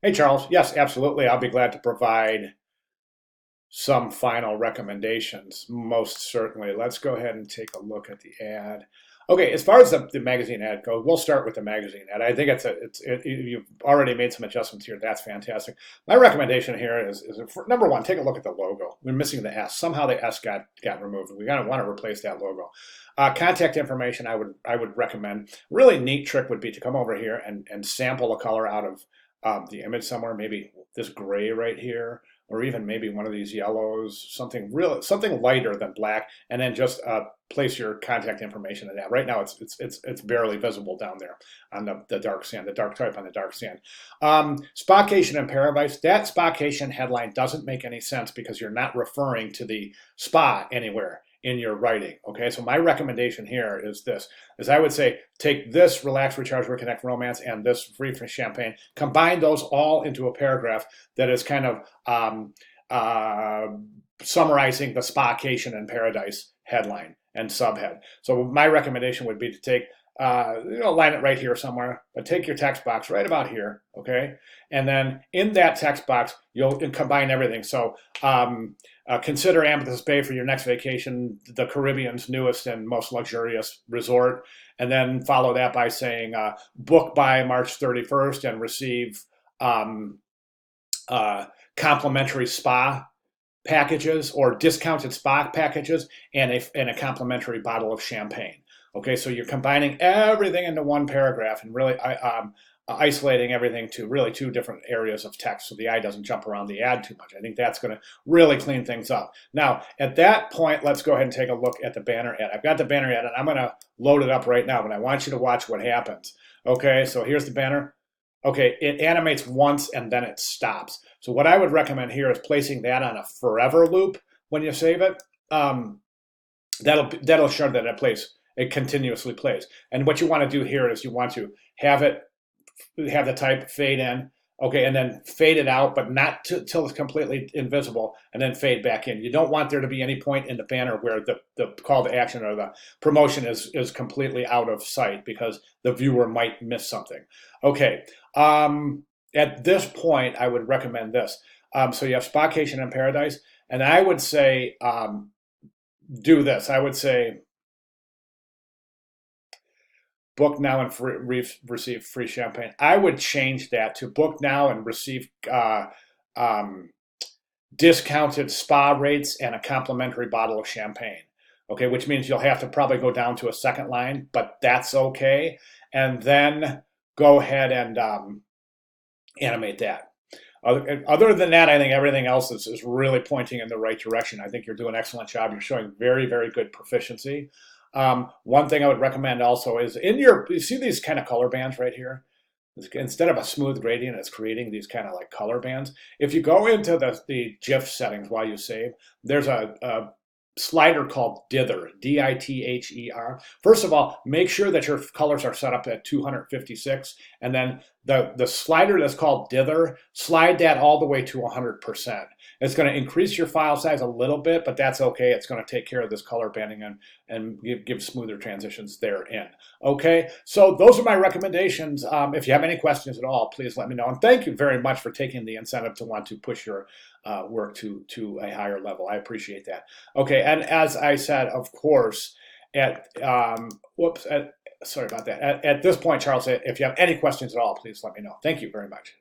Hey, Charles. Yes, absolutely. I'll be glad to provide some final recommendations, most certainly. Let's go ahead and take a look at the ad. Okay, as far as the magazine ad goes, we'll start with the magazine ad. I think you've already made some adjustments here. That's fantastic. My recommendation here is for, number one, take a look at the logo. We're missing the S. Somehow the S got removed. We gotta want to replace that logo. Contact information, I would recommend. Really neat trick would be to come over here and sample a color out of the image somewhere. Maybe this gray right here, or even maybe one of these yellows, something lighter than black, and then just place your contact information in that. Right now, it's barely visible down there on the dark sand, the dark type on the dark sand. Spacation and Paradise. That Spacation headline doesn't make any sense because you're not referring to the spa anywhere in your writing. Okay, so my recommendation here is this: is I would say take this Relax, Recharge, Reconnect Romance and this Free from Champagne, combine those all into a paragraph that is kind of uh, summarizing the Spacation and Paradise headline and subhead. So my recommendation would be to take, line it right here somewhere, but take your text box right about here, okay? And then in that text box, you'll combine everything. So consider Amethyst Bay for your next vacation, the Caribbean's newest and most luxurious resort. And then follow that by saying, book by March 31st and receive complimentary spa packages or discounted spa packages and a complimentary bottle of champagne. Okay, so you're combining everything into one paragraph and really isolating everything to really two different areas of text so the eye doesn't jump around the ad too much. I think that's going to really clean things up. Now, at that point, let's go ahead and take a look at the banner ad. I've got the banner ad and I'm going to load it up right now, but I want you to watch what happens. Okay, so here's the banner. Okay, it animates once and then it stops. So what I would recommend here is placing that on a forever loop when you save it. That'll ensure that it continuously plays. And what you want to do here is you want to have the type fade in, okay, and then fade it out, but not till it's completely invisible, and then fade back in. You don't want there to be any point in the banner where the call to action or the promotion is completely out of sight because the viewer might miss something. Okay, at this point, I would recommend this. So you have Spacation and Paradise, and I would say do this. I would say book now and receive free champagne. I would change that to book now and receive discounted spa rates and a complimentary bottle of champagne. Okay, which means you'll have to probably go down to a second line, but that's okay. And then go ahead and animate that. Other than that, I think everything else is really pointing in the right direction. I think you're doing an excellent job. You're showing very, very good proficiency. One thing I would recommend also is you see these kind of color bands right here? Instead of a smooth gradient, it's creating these kind of like color bands. If you go into the GIF settings while you save, there's a slider called Dither, D-I-T-H-E-R. First of all, make sure that your colors are set up at 256, and then the slider that's called Dither, slide that all the way to 100%. It's going to increase your file size a little bit, but that's okay. It's going to take care of this color banding and give smoother transitions therein. Okay, so those are my recommendations. If you have any questions at all, please let me know. And thank you very much for taking the incentive to want to push your work to a higher level. I appreciate that. Okay, and as I said, of course, sorry about that. At this point, Charles, if you have any questions at all, please let me know. Thank you very much.